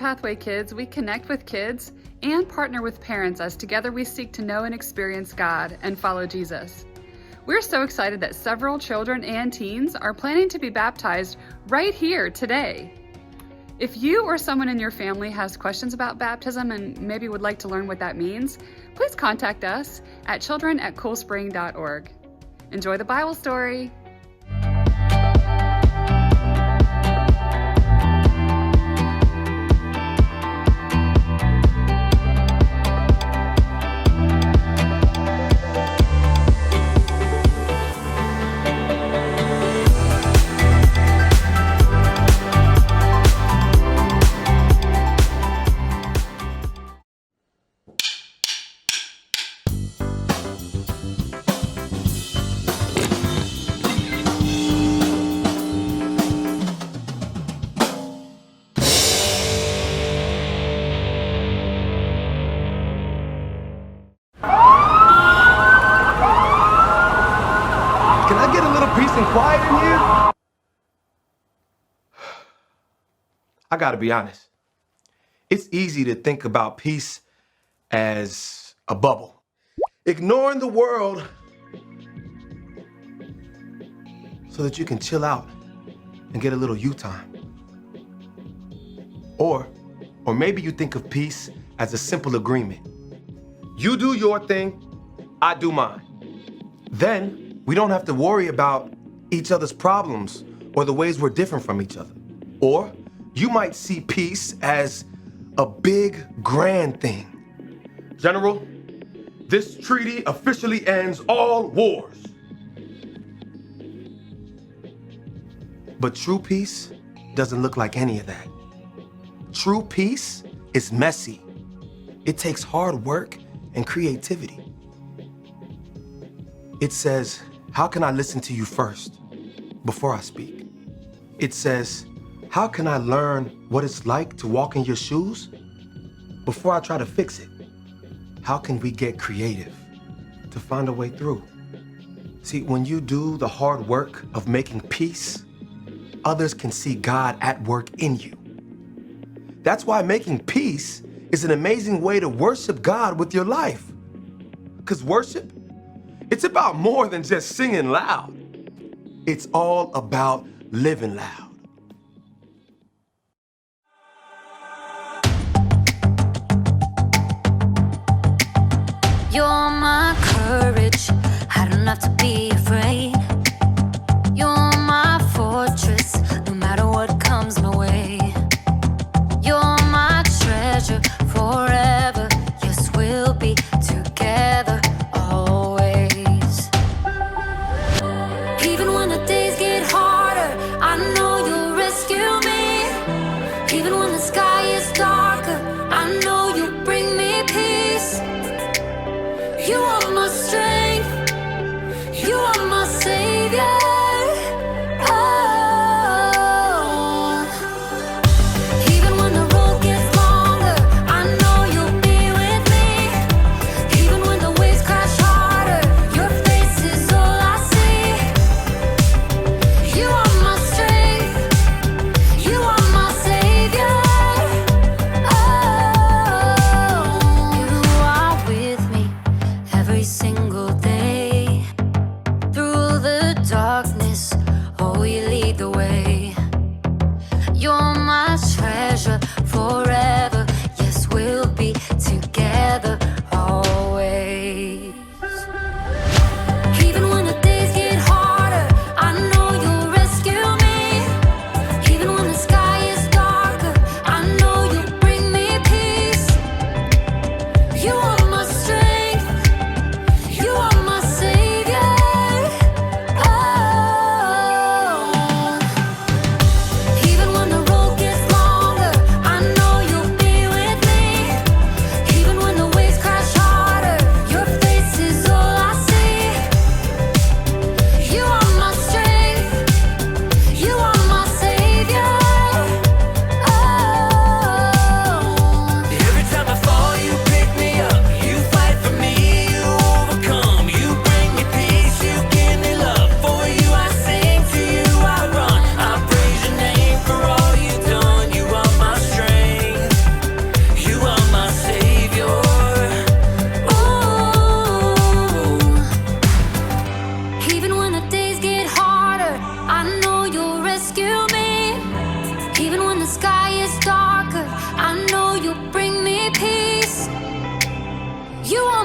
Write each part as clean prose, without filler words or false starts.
Pathway Kids, we connect with kids and partner with parents as together we seek to know and experience God and follow Jesus. We're so excited that several children and teens are planning to be baptized right here today. If you or someone in your family has questions about baptism and maybe would like to learn what that means, please contact us at children@coolspring.org. Enjoy the Bible story. Can I get a little peace and quiet in here? I gotta be honest. It's easy to think about peace as a bubble. Ignoring the world so that you can chill out and get a little you time. Or maybe you think of peace as a simple agreement. You do your thing, I do mine. Then we don't have to worry about each other's problems or the ways we're different from each other. Or you might see peace as a big, grand thing. General, this treaty officially ends all wars. But true peace doesn't look like any of that. True peace is messy. It takes hard work and creativity. It says, how can I listen to you first before I speak? It says, how can I learn what it's like to walk in your shoes before I try to fix it? How can we get creative to find a way through? See, when you do the hard work of making peace, others can see God at work in you. That's why making peace is an amazing way to worship God with your life. Because worship, it's about more than just singing loud. It's all about living loud. You're my courage, I don't have to be afraid. You're my fortress, no matter what comes my way. You're my treasure forever, yes, we'll be together always. Even when the days get harder, I know you'll rescue me. Even when the sky is darker, I know you'll bring me peace. You are my strength, you are my savior. Oh. Even when the road gets longer, I know you'll be with me. Even when the waves crash harder, your face is all I see.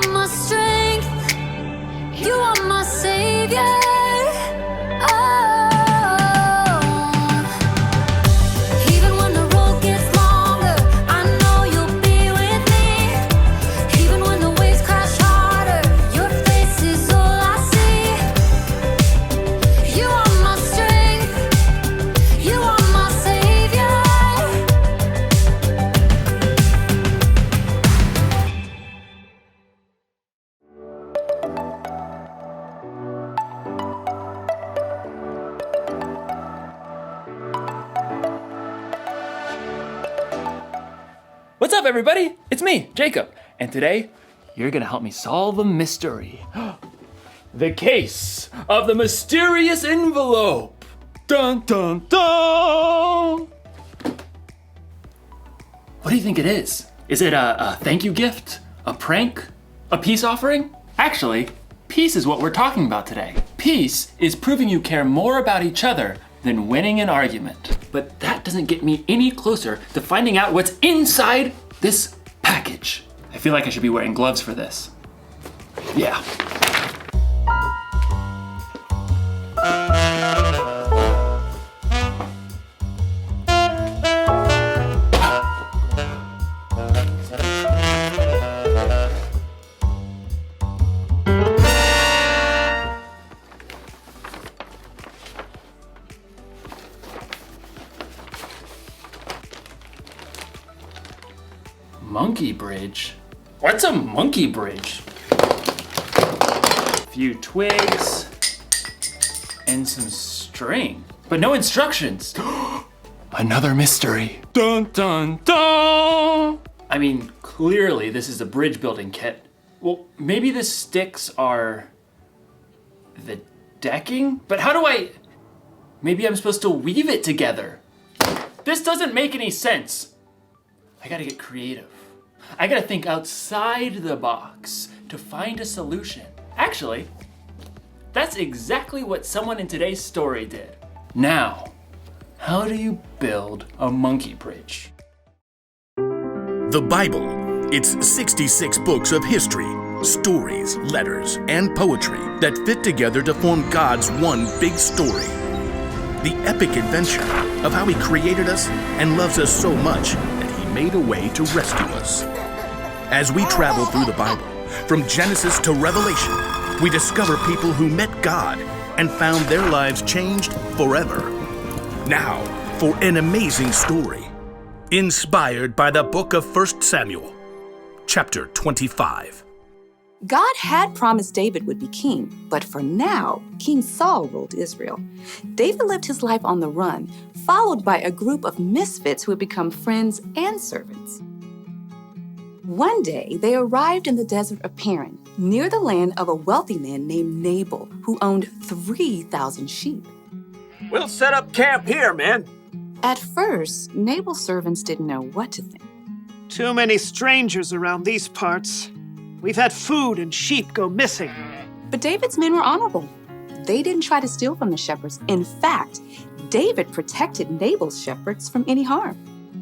are my strength. You are my savior. Oh, even when the road gets longer, I know you'll be with me. Even when the waves crash harder, your face is all I see. You are my strength. You are my savior. What's up, everybody? It's me, Jacob, and today you're gonna help me solve a mystery. The case of the mysterious envelope. Dun dun dun! What do you think it is? Is it a thank you gift? A prank? A peace offering? Actually, peace is what we're talking about today. Peace is proving you care more about each other than winning an argument. But that doesn't get me any closer to finding out what's inside this package. I feel like I should be wearing gloves for this. Yeah. Monkey bridge? What's a monkey bridge? A few twigs and some string, but no instructions. Another mystery. Dun dun dun! I mean, clearly this is a bridge building kit. Well, maybe the sticks are the decking? But how do I... Maybe I'm supposed to weave it together. This doesn't make any sense. I gotta get creative. I gotta think outside the box to find a solution. Actually, that's exactly what someone in today's story did. Now, how do you build a monkey bridge? The Bible. It's 66 books of history, stories, letters, and poetry that fit together to form God's one big story. The epic adventure of how He created us and loves us so much that He made a way to rescue us. As we travel through the Bible, from Genesis to Revelation, we discover people who met God and found their lives changed forever. Now, for an amazing story, inspired by the book of 1 Samuel, chapter 25. God had promised David would be king, but for now, King Saul ruled Israel. David lived his life on the run, followed by a group of misfits who had become friends and servants. One day, they arrived in the desert of Paran, near the land of a wealthy man named Nabal, who owned 3,000 sheep. We'll set up camp here, man. At first, Nabal's servants didn't know what to think. Too many strangers around these parts. We've had food and sheep go missing. But David's men were honorable. They didn't try to steal from the shepherds. In fact, David protected Nabal's shepherds from any harm.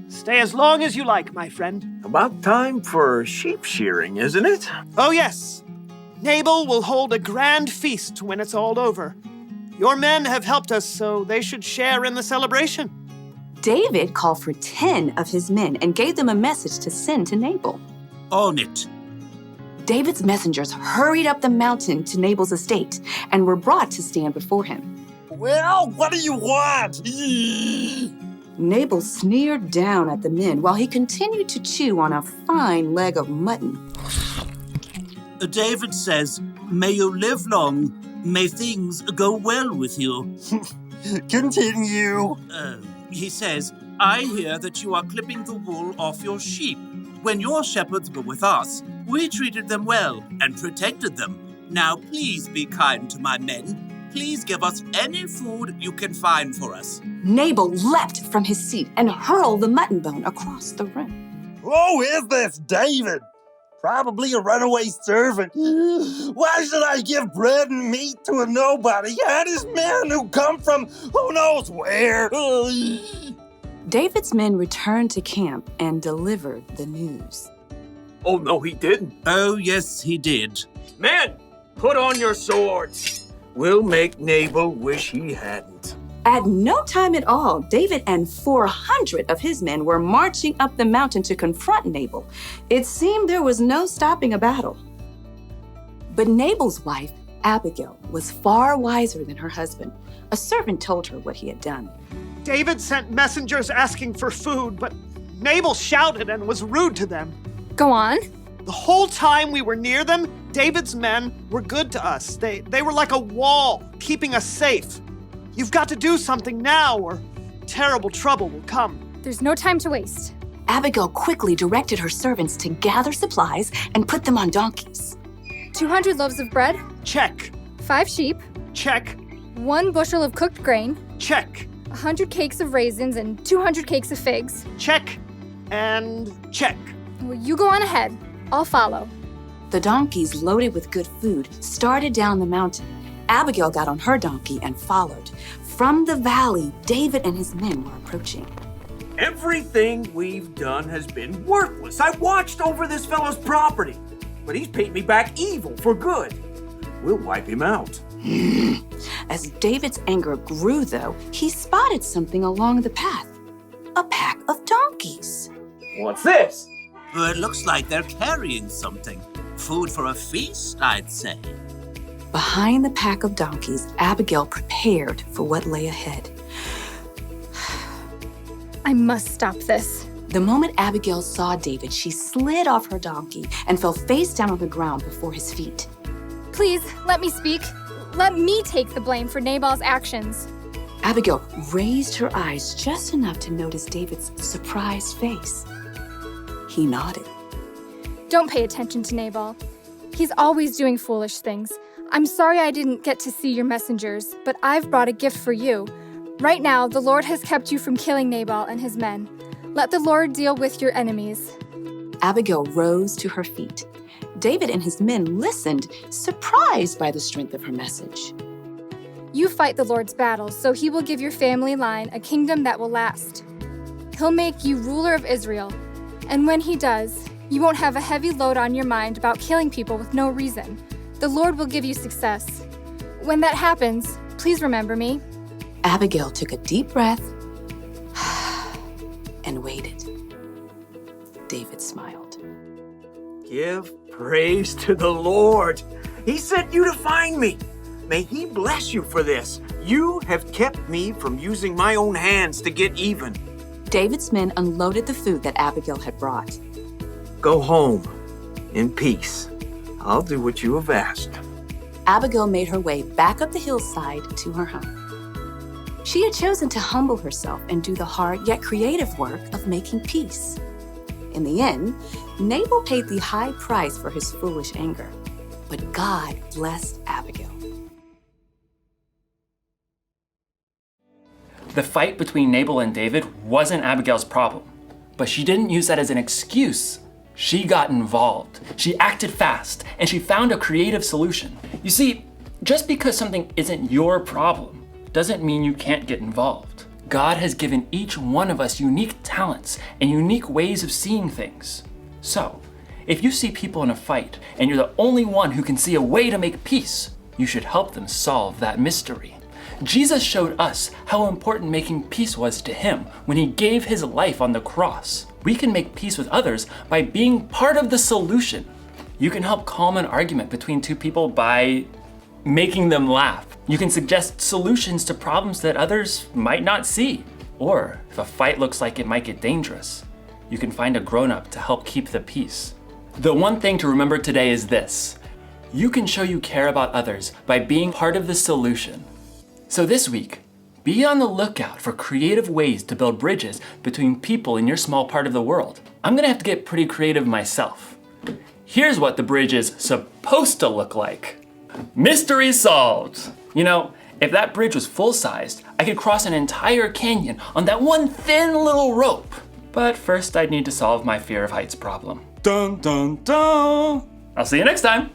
Stay as long as you like, my friend. About time for sheep shearing, isn't it? Oh, yes. Nabal will hold a grand feast when it's all over. Your men have helped us, so they should share in the celebration. David called for 10 of his men and gave them a message to send to Nabal. On it. David's messengers hurried up the mountain to Nabal's estate and were brought to stand before him. Well, what do you want? Nabal sneered down at the men while he continued to chew on a fine leg of mutton. David says, may you live long, may things go well with you. Continue. He says, I hear that you are clipping the wool off your sheep. When your shepherds were with us, we treated them well and protected them. Now please be kind to my men. Please give us any food you can find for us. Nabal leapt from his seat and hurled the mutton bone across the room. Who is this David? Probably a runaway servant. Why should I give bread and meat to a nobody and his men who come from who knows where? David's men returned to camp and delivered the news. Oh, no, he didn't. Oh, yes, he did. Men, put on your swords. We'll make Nabal wish he hadn't. At no time at all, David and 400 of his men were marching up the mountain to confront Nabal. It seemed there was no stopping a battle. But Nabal's wife, Abigail, was far wiser than her husband. A servant told her what he had done. David sent messengers asking for food, but Nabal shouted and was rude to them. Go on. The whole time we were near them, David's men were good to us. They were like a wall, keeping us safe. You've got to do something now, or terrible trouble will come. There's no time to waste. Abigail quickly directed her servants to gather supplies and put them on donkeys. 200 loaves of bread. Check. 5 sheep. Check. 1 bushel of cooked grain. Check. 100 cakes of raisins and 200 cakes of figs. Check. And check. Well, you go on ahead. I'll follow. The donkeys, loaded with good food, started down the mountain. Abigail got on her donkey and followed. From the valley, David and his men were approaching. Everything we've done has been worthless. I watched over this fellow's property, but he's paid me back evil for good. We'll wipe him out. As David's anger grew, though, he spotted something along the path. A pack of donkeys. What's this? Well, it looks like they're carrying something. Food for a feast, I'd say. Behind the pack of donkeys, Abigail prepared for what lay ahead. I must stop this. The moment Abigail saw David, she slid off her donkey and fell face down on the ground before his feet. Please, let me speak. Let me take the blame for Nabal's actions. Abigail raised her eyes just enough to notice David's surprised face. He nodded. Don't pay attention to Nabal. He's always doing foolish things. I'm sorry I didn't get to see your messengers, but I've brought a gift for you. Right now, the Lord has kept you from killing Nabal and his men. Let the Lord deal with your enemies. Abigail rose to her feet. David and his men listened, surprised by the strength of her message. You fight the Lord's battles, so he will give your family line a kingdom that will last. He'll make you ruler of Israel. And when he does, you won't have a heavy load on your mind about killing people with no reason. The Lord will give you success. When that happens, please remember me. Abigail took a deep breath and waited. David smiled. Give praise to the Lord. He sent you to find me. May he bless you for this. You have kept me from using my own hands to get even. David's men unloaded the food that Abigail had brought. Go home in peace. I'll do what you have asked. Abigail made her way back up the hillside to her home. She had chosen to humble herself and do the hard yet creative work of making peace. In the end, Nabal paid the high price for his foolish anger, but God blessed Abigail. The fight between Nabal and David wasn't Abigail's problem, but she didn't use that as an excuse. She got involved. She acted fast, and she found a creative solution. You see, just because something isn't your problem doesn't mean you can't get involved. God has given each one of us unique talents and unique ways of seeing things. So, if you see people in a fight and you're the only one who can see a way to make peace, you should help them solve that mystery. Jesus showed us how important making peace was to him when he gave his life on the cross. We can make peace with others by being part of the solution. You can help calm an argument between two people by making them laugh. You can suggest solutions to problems that others might not see. Or if a fight looks like it might get dangerous, you can find a grown-up to help keep the peace. The one thing to remember today is this: you can show you care about others by being part of the solution. So this week, be on the lookout for creative ways to build bridges between people in your small part of the world. I'm gonna have to get pretty creative myself. Here's what the bridge is supposed to look like. Mystery solved. You know, if that bridge was full-sized, I could cross an entire canyon on that one thin little rope. But first I'd need to solve my fear of heights problem. Dun dun dun! I'll see you next time.